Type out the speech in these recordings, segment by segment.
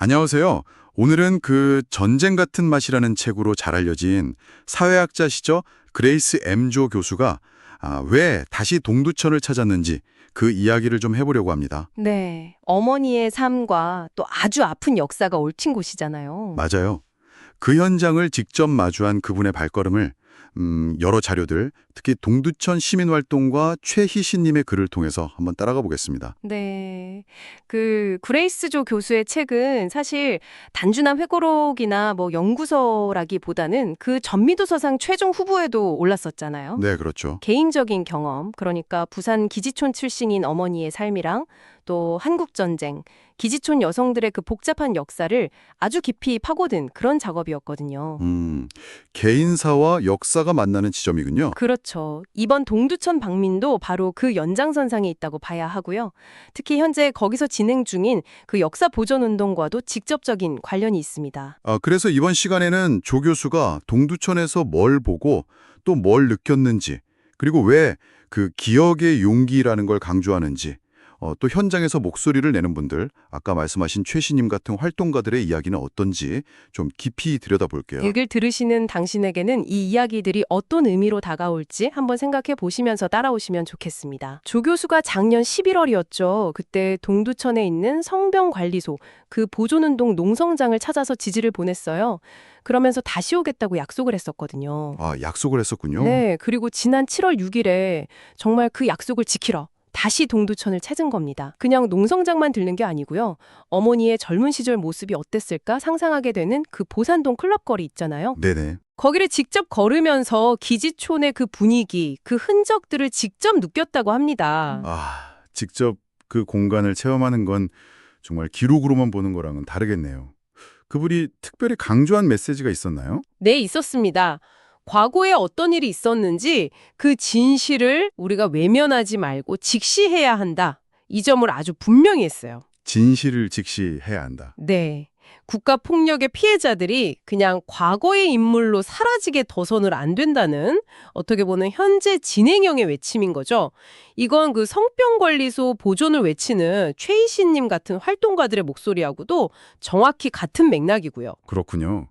안녕하세요. 오늘은 그 전쟁 같은 맛이라는 책으로 잘 알려진 사회학자시죠? 그레이스 엠조 교수가 왜 다시 동두천을 찾았는지 그 이야기를 좀 해보려고 합니다. 네, 어머니의 삶과 또 아주 아픈 역사가 얽힌 곳이잖아요. 맞아요. 그 현장을 직접 마주한 그분의 발걸음을 여러 자료들, 특히 동두천 시민활동가 최희신님의 글을 통해서 한번 따라가 보겠습니다. 네, 그 그레이스조 교수의 책은 사실 단순한 회고록이나 연구서라기보다는 그 전미도서상 최종 후보에도 올랐었잖아요. 네, 그렇죠. 개인적인 경험, 그러니까 부산 기지촌 출신인 어머니의 삶이랑 또 한국전쟁, 기지촌 여성들의 그 복잡한 역사를 아주 깊이 파고든 그런 작업이었거든요. 개인사와 역사가 만나는 지점이군요. 그렇죠. 이번 동두천 방민도 바로 그 연장선상에 있다고 봐야 하고요. 특히 현재 거기서 진행 중인 그 역사 보존 운동과도 직접적인 관련이 있습니다. 그래서 이번 시간에는 조 교수가 동두천에서 뭘 보고 또 뭘 느꼈는지, 그리고 왜 그 기억의 용기라는 걸 강조하는지, 또 현장에서 목소리를 내는 분들, 아까 말씀하신 최신님 같은 활동가들의 이야기는 어떤지 좀 깊이 들여다볼게요. 읽을 들으시는 당신에게는 이 이야기들이 어떤 의미로 다가올지 한번 생각해 보시면서 따라오시면 좋겠습니다. 조 교수가 작년 11월이었죠. 그때 동두천에 있는 성병관리소, 그 보존운동 농성장을 찾아서 지지를 보냈어요. 그러면서 다시 오겠다고 약속을 했었거든요. 약속을 했었군요. 네, 그리고 지난 7월 6일에 정말 그 약속을 지키러 다시 동두천을 찾은 겁니다. 그냥 농성장만 들른 게 아니고요. 어머니의 젊은 시절 모습이 어땠을까 상상하게 되는 그 보산동 클럽 거리 있잖아요. 네네. 거기를 직접 걸으면서 기지촌의 그 분위기, 그 흔적들을 직접 느꼈다고 합니다. 직접 그 공간을 체험하는 건 정말 기록으로만 보는 거랑은 다르겠네요. 그분이 특별히 강조한 메시지가 있었나요? 네, 있었습니다. 과거에 어떤 일이 있었는지 그 진실을 우리가 외면하지 말고 직시해야 한다. 이 점을 아주 분명히 했어요. 진실을 직시해야 한다. 네. 국가폭력의 피해자들이 그냥 과거의 인물로 사라지게 둬서는 안 된다는 어떻게 보면 현재 진행형의 외침인 거죠. 이건 그 성병관리소 보존을 외치는 최이신님 같은 활동가들의 목소리하고도 정확히 같은 맥락이고요. 그렇군요.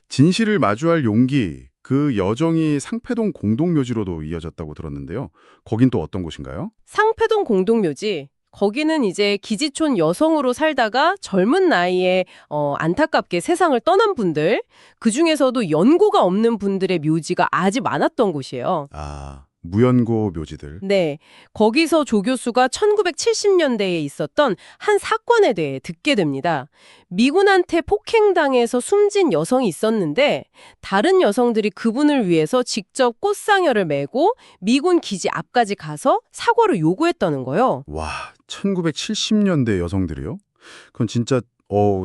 진실을 마주할 용기, 그 여정이 상패동 공동묘지로도 이어졌다고 들었는데요. 거긴 또 어떤 곳인가요? 상패동 공동묘지. 거기는 이제 기지촌 여성으로 살다가 젊은 나이에 안타깝게 세상을 떠난 분들, 그중에서도 연고가 없는 분들의 묘지가 아주 많았던 곳이에요. 무연고 묘지들. 네, 거기서 조 교수가 1970년대에 있었던 한 사건에 대해 듣게 됩니다. 미군한테 폭행당해서 숨진 여성이 있었는데 다른 여성들이 그분을 위해서 직접 꽃상여를 메고 미군 기지 앞까지 가서 사과를 요구했다는 거예요. 와, 1970년대 여성들이요? 그건 진짜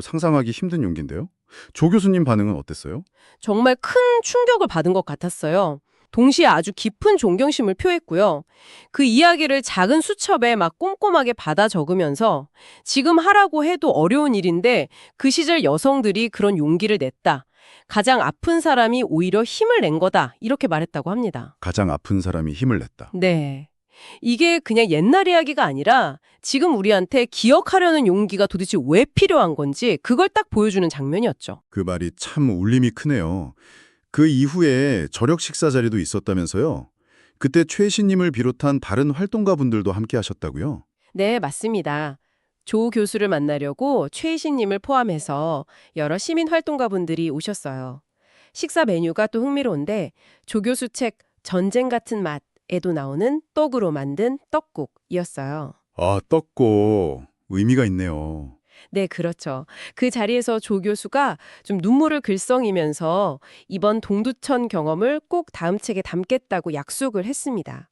상상하기 힘든 용기인데요. 조 교수님 반응은 어땠어요? 정말 큰 충격을 받은 것 같았어요. 동시에 아주 깊은 존경심을 표했고요. 그 이야기를 작은 수첩에 막 꼼꼼하게 받아 적으면서 지금 하라고 해도 어려운 일인데 그 시절 여성들이 그런 용기를 냈다. 가장 아픈 사람이 오히려 힘을 낸 거다. 이렇게 말했다고 합니다. 가장 아픈 사람이 힘을 냈다. 네. 이게 그냥 옛날 이야기가 아니라 지금 우리한테 기억하려는 용기가 도대체 왜 필요한 건지 그걸 딱 보여주는 장면이었죠. 그 말이 참 울림이 크네요. 그 이후에 저녁 식사 자리도 있었다면서요? 그때 최신님을 비롯한 다른 활동가분들도 함께 하셨다고요? 네, 맞습니다. 조 교수를 만나려고 최희신님을 포함해서 여러 시민 활동가분들이 오셨어요. 식사 메뉴가 또 흥미로운데 조 교수 책 전쟁 같은 맛에도 나오는 떡으로 만든 떡국이었어요. 떡고 의미가 있네요. 네, 그렇죠. 그 자리에서 조 교수가 좀 눈물을 글썽이면서 이번 동두천 경험을 꼭 다음 책에 담겠다고 약속을 했습니다.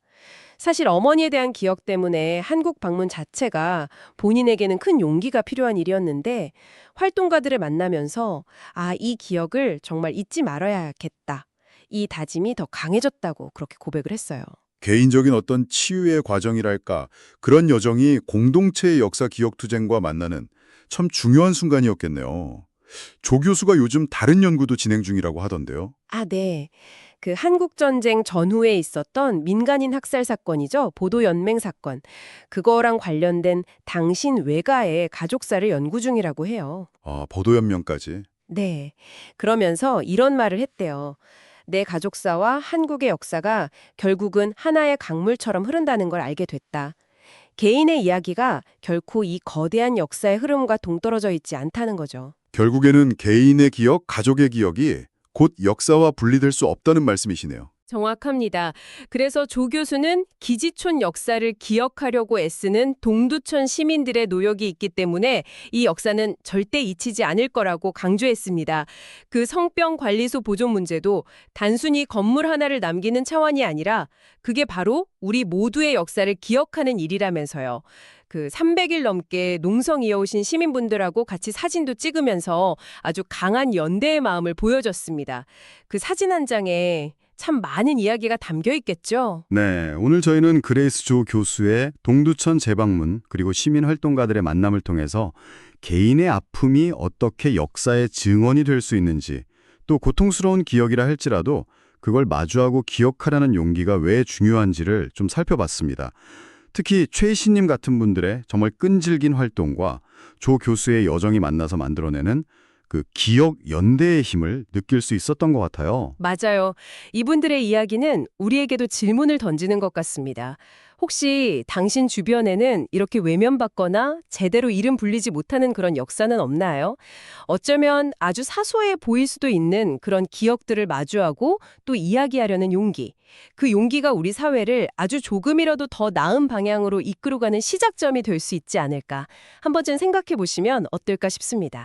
사실 어머니에 대한 기억 때문에 한국 방문 자체가 본인에게는 큰 용기가 필요한 일이었는데 활동가들을 만나면서 이 기억을 정말 잊지 말아야겠다. 이 다짐이 더 강해졌다고 그렇게 고백을 했어요. 개인적인 어떤 치유의 과정이랄까, 그런 여정이 공동체의 역사 기억투쟁과 만나는 참 중요한 순간이었겠네요. 조 교수가 요즘 다른 연구도 진행 중이라고 하던데요. 네. 그 한국전쟁 전후에 있었던 민간인 학살 사건이죠. 보도연맹 사건. 그거랑 관련된 당신 외가의 가족사를 연구 중이라고 해요. 아, 보도연명까지. 네. 그러면서 이런 말을 했대요. 내 가족사와 한국의 역사가 결국은 하나의 강물처럼 흐른다는 걸 알게 됐다. 개인의 이야기가 결코 이 거대한 역사의 흐름과 동떨어져 있지 않다는 거죠. 결국에는 개인의 기억, 가족의 기억이 곧 역사와 분리될 수 없다는 말씀이시네요. 정확합니다. 그래서 조 교수는 기지촌 역사를 기억하려고 애쓰는 동두천 시민들의 노력이 있기 때문에 이 역사는 절대 잊히지 않을 거라고 강조했습니다. 그 성병 관리소 보존 문제도 단순히 건물 하나를 남기는 차원이 아니라 그게 바로 우리 모두의 역사를 기억하는 일이라면서요. 그 300일 넘게 농성 이어오신 시민분들하고 같이 사진도 찍으면서 아주 강한 연대의 마음을 보여줬습니다. 그 사진 한 장에 참 많은 이야기가 담겨 있겠죠? 네, 오늘 저희는 그레이스 조 교수의 동두천 재방문 그리고 시민활동가들의 만남을 통해서 개인의 아픔이 어떻게 역사의 증언이 될 수 있는지 또 고통스러운 기억이라 할지라도 그걸 마주하고 기억하라는 용기가 왜 중요한지를 좀 살펴봤습니다. 특히 최희신님 같은 분들의 정말 끈질긴 활동과 조 교수의 여정이 만나서 만들어내는 그 기억 연대의 힘을 느낄 수 있었던 것 같아요. 맞아요. 이분들의 이야기는 우리에게도 질문을 던지는 것 같습니다. 혹시 당신 주변에는 이렇게 외면받거나 제대로 이름 불리지 못하는 그런 역사는 없나요? 어쩌면 아주 사소해 보일 수도 있는 그런 기억들을 마주하고 또 이야기하려는 용기. 그 용기가 우리 사회를 아주 조금이라도 더 나은 방향으로 이끌어가는 시작점이 될 수 있지 않을까. 한 번쯤 생각해 보시면 어떨까 싶습니다.